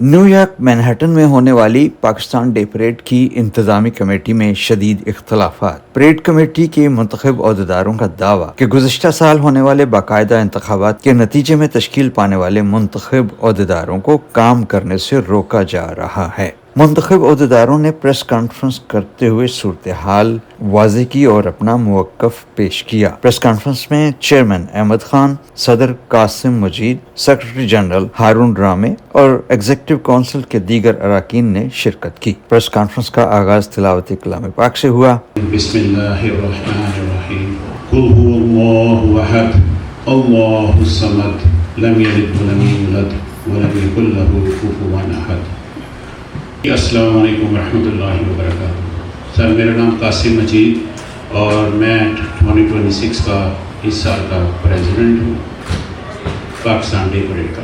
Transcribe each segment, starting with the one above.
New York Manhattan میں ہونے والی پاکستان ڈے پریڈ کی انتظامی کمیٹی میں شدید اختلافات۔ پریڈ کمیٹی کے منتخب عہدیداروں کا دعویٰ کہ گزشتہ سال ہونے والے باقاعدہ انتخابات کے نتیجے میں تشکیل پانے والے منتخب عہدیداروں کو کام کرنے سے روکا جا رہا ہے۔ منتخب عہدیداروں نے پریس کانفرنس کرتے ہوئے صورتحال واضح کی اور اپنا موقف پیش کیا۔ پریس کانفرنس میں چیئرمین احمد خان، صدر قاسم مجید، سیکرٹری جنرل ہارون رامے اور ایگزیکٹو کونسل کے دیگر اراکین نے شرکت کی۔ پریس کانفرنس کا آغاز تلاوت کلام پاک سے ہوا۔ بسم اللہ الرحمن الرحیم قل هو اللہ احد اللہ الصمد لم یلد ولم یولد ولم یکن له کفوا احد۔ السلام علیکم ورحمۃ اللہ وبرکاتہ۔ سر، میرا نام قاسم مجید اور میں 2026 کا اس سال کا پریزیڈنٹ ہوں پاکستان ڈے پریڈ کا۔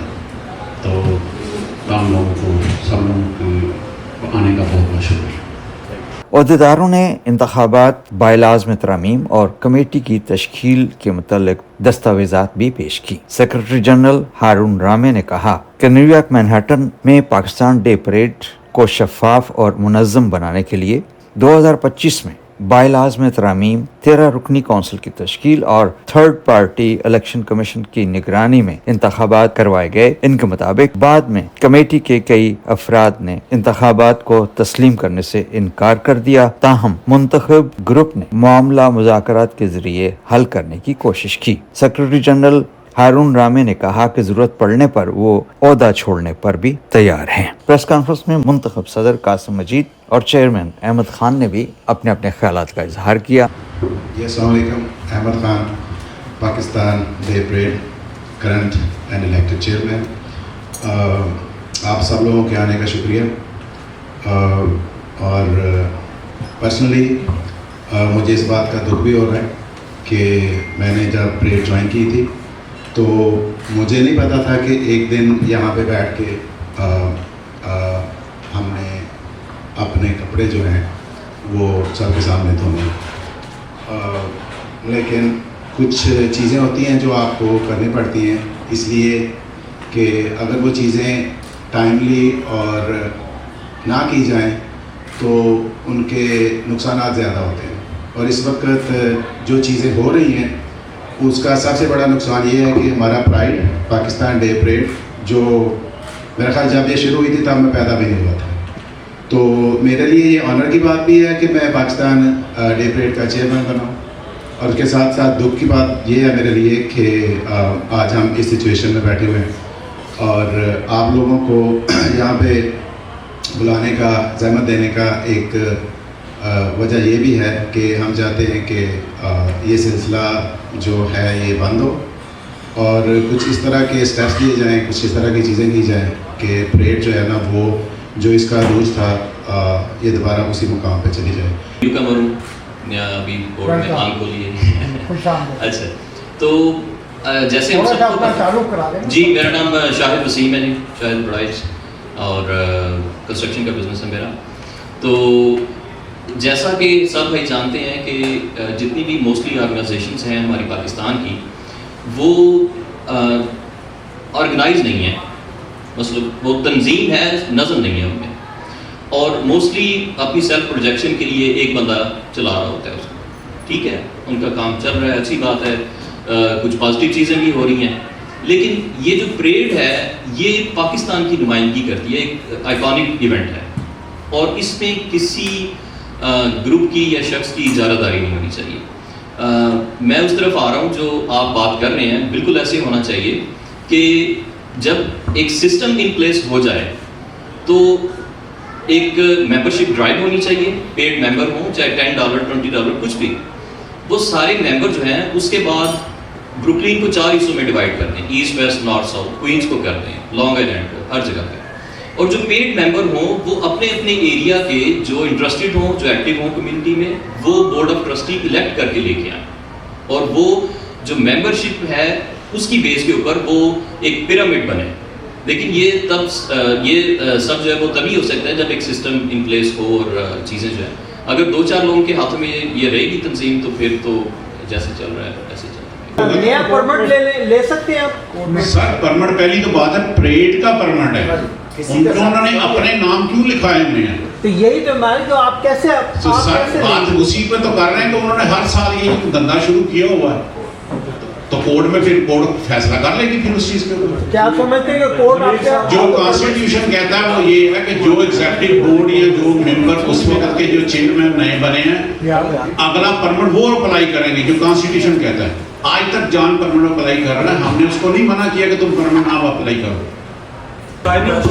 تو تمام لوگوں کو، سب لوگوں کو آنے کا بہت بہت شکریہ۔ عہدیداروں نے انتخابات، بائی لاز میں ترامیم اور کمیٹی کی تشکیل کے متعلق دستاویزات بھی پیش کی۔ سیکرٹری جنرل ہارون رامے نے کہا کہ نیو یارک مینہٹن میں پاکستان ڈے پریڈ کو شفاف اور منظم بنانے کے لیے 2025 میں بائی لاز میں ترامیم، 13 رکنی کونسل کی تشکیل اور تھرڈ پارٹی الیکشن کمیشن کی نگرانی میں انتخابات کروائے گئے۔ ان کے مطابق بعد میں کمیٹی کے کئی افراد نے انتخابات کو تسلیم کرنے سے انکار کر دیا، تاہم منتخب گروپ نے معاملہ مذاکرات کے ذریعے حل کرنے کی کوشش کی۔ سیکرٹری جنرل ہارون رامے نے کہا کہ ضرورت پڑنے پر وہ عہدہ چھوڑنے پر بھی تیار ہیں۔ پریس کانفرنس میں منتخب صدر قاسم مجید اور چیئرمین احمد خان نے بھی اپنے اپنے خیالات کا اظہار کیا۔ السلام علیکم، Ahmed Khan, Pakistan day parade current and elected chairman. آپ سب لوگوں کے آنے کا شکریہ۔ اور پرسنلی مجھے اس بات کا دکھ بھی ہو رہا ہے کہ میں نے جب پریڈ جوائن کی تھی تو مجھے نہیں پتا تھا کہ ایک دن یہاں پہ بیٹھ کے ہم نے اپنے کپڑے جو ہیں وہ سب کے سامنے دھونے، لیکن کچھ چیزیں ہوتی ہیں جو آپ کو کرنی پڑتی ہیں، اس لیے کہ اگر وہ چیزیں ٹائملی اور نہ کی جائیں تو ان کے نقصانات زیادہ ہوتے ہیں۔ اور اس وقت جو چیزیں ہو رہی ہیں اس کا سب سے بڑا نقصان یہ ہے کہ ہمارا پرائڈ پاکستان ڈے پریڈ، جو میرا خیال جب یہ شروع ہوئی تھی تب میں پیدا بھی نہیں ہوا تھا، تو میرے لیے یہ آنر کی بات بھی ہے کہ میں پاکستان ڈے پریڈ کا چیئرمین بنا ہوں۔ اور اس کے ساتھ ساتھ دکھ کی بات یہ ہے میرے لیے کہ آج ہم اس سچویشن میں بیٹھے ہوئے ہیں اور آپ لوگوں کو یہاں پہ بلانے کا، زحمت دینے کا ایک وجہ یہ بھی ہے کہ ہم چاہتے ہیں کہ یہ سلسلہ جو ہے یہ بند ہو اور کچھ اس طرح کے اسٹیپس لیے جائیں، کچھ اس طرح کی چیزیں کی جائیں کہ پریڈ جو ہے نا وہ جو اس کا روج تھا یہ دوبارہ اسی مقام پہ چلی جائے۔ ابھی بورڈ میں آن کو لیے اچھا، تو جیسے ہم سب کو جی، میرا نام شاہد وسیم ہے، جی شاہد بڑائچ، اور کنسٹرکشن کا بزنس ہے میرا۔ تو جیسا کہ سب بھائی جانتے ہیں کہ جتنی بھی موسٹلی آرگنائزیشنس ہیں ہماری پاکستان کی، وہ آرگنائز نہیں ہیں، مطلب وہ تنظیم ہے، نظم نہیں ہے ان میں، اور موسٹلی اپنی سیلف پروجیکشن کے لیے ایک بندہ چلا رہا ہوتا ہے اس کو۔ ٹھیک ہے، ان کا کام چل رہا ہے، اچھی بات ہے، کچھ پازیٹیو چیزیں بھی ہو رہی ہیں، لیکن یہ جو پریڈ ہے یہ پاکستان کی نمائندگی کرتی ہے، ایک آئیکونک ایونٹ ہے، اور اس میں کسی گروپ کی یا شخص کی اجارہ داری نہیں ہونی چاہیے۔ میں اس طرف آ رہا ہوں جو آپ بات کر رہے ہیں، بالکل ایسے ہونا چاہیے کہ جب ایک سسٹم ان پلیس ہو جائے تو ایک ممبرشپ ڈرائیو ہونی چاہیے، پیڈ ممبر ہوں، چاہے $10 $20 کچھ بھی، وہ سارے ممبر جو ہیں اس کے بعد بروکلین کو 4 حصوں میں ڈیوائڈ کرتے ہیں، east west north south, coins کو کرتے ہیں، لانگ آئیلینڈ کو، ہر جگہ پہ، اور جو پیڈ ممبر ہوں وہ اپنے اپنے ایریا کے جو انٹرسٹڈ ہوں، جو ایکٹیو ہوں کمیونٹی میں، وہ بورڈ آف ٹرسٹی الیکٹ کر کے لے کے آئیں، اور وہ جو ممبرشپ ہے اس کی بیس کے اوپر وہ ایک پیرامڈ بنے۔ لیکن یہ سب جو ہے وہ تبھی ہو سکتا ہے جب ایک سسٹم ان پلیس ہو اور چیزیں جو ہیں، اگر 2-4 لوگوں کے ہاتھ میں یہ رہے گی تنظیم تو پھر تو جیسے چل رہا ہے ایسے چل رہا ہے۔ نیا پرمٹ لے سکتے ہیں آپ؟ سر، پرمٹ پہلی تو بات ہے، پریڈ کا پرمٹ ہے، उन्होंने अपने नाम क्यों लिखवाए हुए हैं? तो यही तो मैं जो आप कैसे तो सर बात उसी पे तो कर रहे हैं कि उन्होंने हर साल ये धंधा शुरू किया हुआ है, तो कोर्ट में फिर कोर्ट फैसला कर लेगी फिर उस चीज के ऊपर। क्या समझते हैं कि कोर्ट आपके जो कॉन्स्टिट्यूशन कहता है वो ये है कि जो एग्जीक्यूटिव बोर्ड या जो मेंबर उस वक्त के जो चेयरमैन नए बने हैं, अगला परमानेंट वो अप्लाई करेंगे जो कॉन्स्टिट्यूशन कहता है। आज तक जॉन परमानेंट अप्लाई कर रहा है, हमने उसको नहीं मना किया कि तुम परमानेंट आप अप्लाई करो। साइनिंग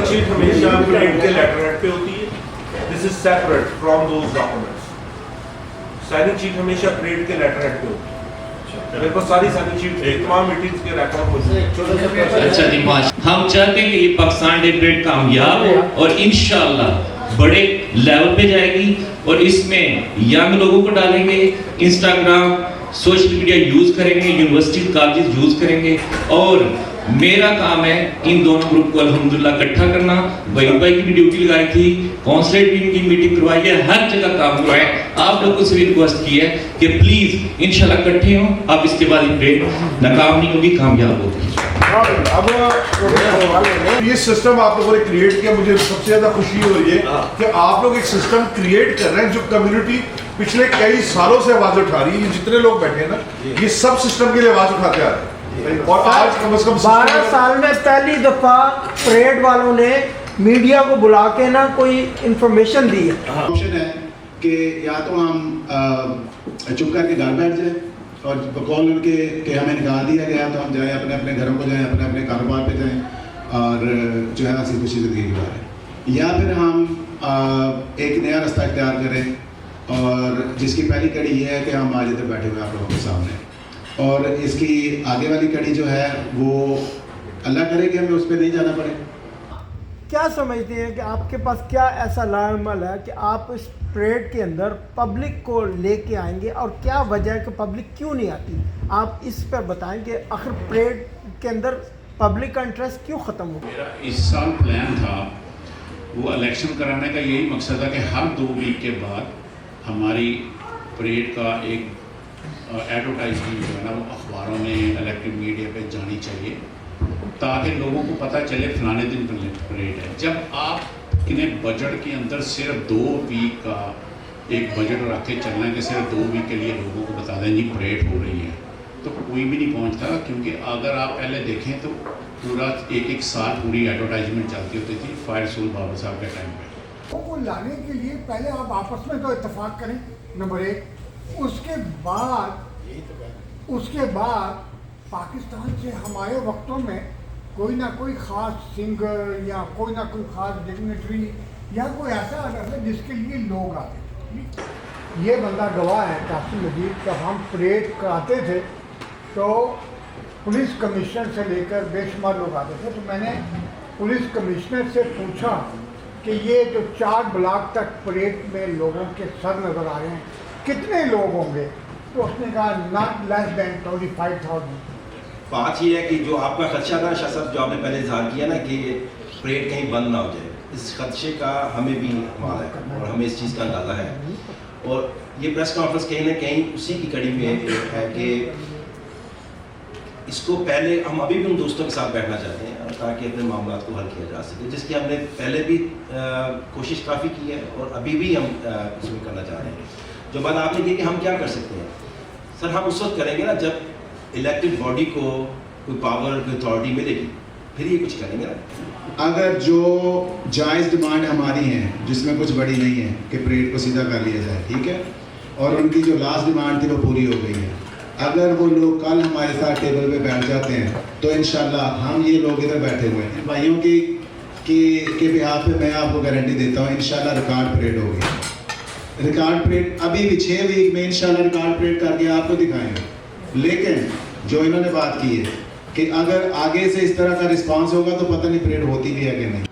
शीट हमेशा प्रिंट के लेटरहेड पे होती है। This is separate from those documents. Signing sheet हमेशा प्रिंट के लेटरहेड पे होती है। मेरे पास सारी साइनिंग शीट तमाम मीटिंग्स के रिकॉर्ड मौजूद हैं। अच्छा जी, हम चाहते हैं कि ये पाकिस्तान डे परेड कामयाब हो और इंशाअल्लाह बड़े लेवल पे जाएगी, और इसमें यंग लोगों को डालेंगे, इंस्टाग्राम सोशल मीडिया यूज करेंगे, यूनिवर्सिटी कॉलेज यूज करेंगे, और मेरा काम है इन दोनों ग्रुप को अल्हम्दुलिल्लाह इकट्ठा करना। वहीद भाई की भी ड्यूटी लगाई थी, कॉन्सुलेट टीम की मीटिंग करवाई है, हर जगह काम करवाए। आप लोगों से भी रिक्वेस्ट की है कि प्लीज इंशाल्लाह इकट्ठे हों, अब इसके बाद ये परेड नाकाम नहीं होगी, कामयाब होगी। अब ये सिस्टम आप लोगों ने क्रिएट किया, मुझे सबसे ज्यादा खुशी हो रही है कि आप लोग एक सिस्टम क्रिएट कर रहे हैं जो कम्युनिटी पिछले कई सालों से आवाज उठा रही है। ये जितने लोग बैठे हैं ना, ये सब सिस्टम के लिए आवाज उठाते आ रहे हैं, और आज कम से कम 12 साल में पहली दफा परेड वालों ने मीडिया को बुला के ना कोई इंफॉर्मेशन दी है। ऑप्शन है कि या तो हम चुप करके घर बैठ जाए और कॉल उनके कि हमें निकाल दिया गया, तो हम जाएं अपने अपने घरों को जाएं, अपने अपने कारोबार पे जाएं और जो है हंसी खुशी ज़िंदगी गुजारें, या फिर हम एक नया रास्ता इख्तियार करें और जिसकी पहली कड़ी ये है कि हम आज इधर बैठे हुए आप लोगों के सामने, और इसकी आगे वाली कड़ी जो है वो अल्लाह करे कि हमें उस पर नहीं जाना पड़े। क्या समझते हैं कि आपके पास क्या ऐसा लामल है कि आप इस परेड के अंदर पब्लिक को लेके आएंगे, और क्या वजह है कि पब्लिक क्यों नहीं आती? आप इस पर बताएं कि आखिर परेड के अंदर पब्लिक का इंटरेस्ट क्यों ख़त्म हो गया? मेरा इस साल प्लान था, वो इलेक्शन कराने का यही मकसद था कि हर 2 वीक के बाद हमारी परेड का एक एडवर्टाइजमेंट जो है ना वो अखबारों में, इलेक्ट्रिक मीडिया पे जानी चाहिए, ताकि लोगों को पता चले फलाने दिन परेड है। जब आप इन्हें बजट के अंदर सिर्फ 2 वीक का एक बजट रख के चलना है कि सिर्फ 2 वीक के लिए लोगों को बता दें जी परेड हो रही है, तो कोई भी नहीं पहुंचता। क्योंकि अगर आप पहले देखें तो पूरा एक साल पूरी एडवर्टाइजमेंट चलती होती थी फायर रसूल बाबा साहब के टाइम पे। को लाने के लिए पहले आप आपस में तो इत्तेफाक करें, नंबर 1। उसके बाद पाकिस्तान से हमारे वक्तों में कोई ना कोई ख़ास सिंगर या कोई ना कोई ख़ास डिग्नेटरी या कोई ऐसा अडर है जिसके लिए लोग आते थे। ये बंदा गवाह है कासिम मजीद, जब हम परेड कराते थे तो पुलिस कमिश्नर से लेकर बेशुमार लोग आते थे, तो मैंने पुलिस कमिश्नर से पूछा कि ये जो 4 ब्लॉक तक परेड में लोगों के सर नज़र आ रहे हैं कितने लोग होंगे, तो उसने कहा नॉट लेस देन 25,000। बात ये है कि जो आपका खदशा था शाह साहब, जो आपने पहले इजहार किया ना कि परेड कहीं बंद ना हो जाए, इस खदशे का हमें भी माल है और हमें इस चीज़ का अंदाज़ा है, और ये प्रेस कॉन्फ्रेंस कहीं ना कहीं उसी की कड़ी में है कि इसको पहले हम अभी भी उन दोस्तों के साथ बैठना चाहते हैं ताकि अपने मामला को हल किया जा सके, जिसकी हमने पहले भी कोशिश काफ़ी की है और अभी भी हम इसमें करना चाह रहे हैं। जो बात आपने की कि हम क्या कर सकते हैं, सर हम उस वक्त करेंगे ना जब इलेक्टेड बॉडी को कोई पावर, कोई अथॉरिटी मिलेगी, फिर ये कुछ करेंगे ना। अगर जो जायज़ डिमांड हमारी है जिसमें कुछ बड़ी नहीं है कि परेड को सीधा कर लिया जाए, ठीक है, और उनकी जो लास्ट डिमांड थी वो पूरी हो गई है, अगर वो लोग कल हमारे साथ टेबल पे बैठ जाते हैं तो इंशाल्लाह हम ये लोग इधर बैठे हुए हैं भाइयों के बिहाफ पे मैं आपको गारंटी देता हूँ इंशाल्लाह रिकॉर्ड परेड होगी। रिकॉर्ड परेड अभी भी 6 वीक में इंशाल्लाह रिकॉर्ड परेड करके आपको दिखाएंगे। लेकिन जो इन्होंने बात की है कि अगर आगे से इस तरह का रिस्पांस होगा तो पता नहीं परेड होती भी है कि नहीं।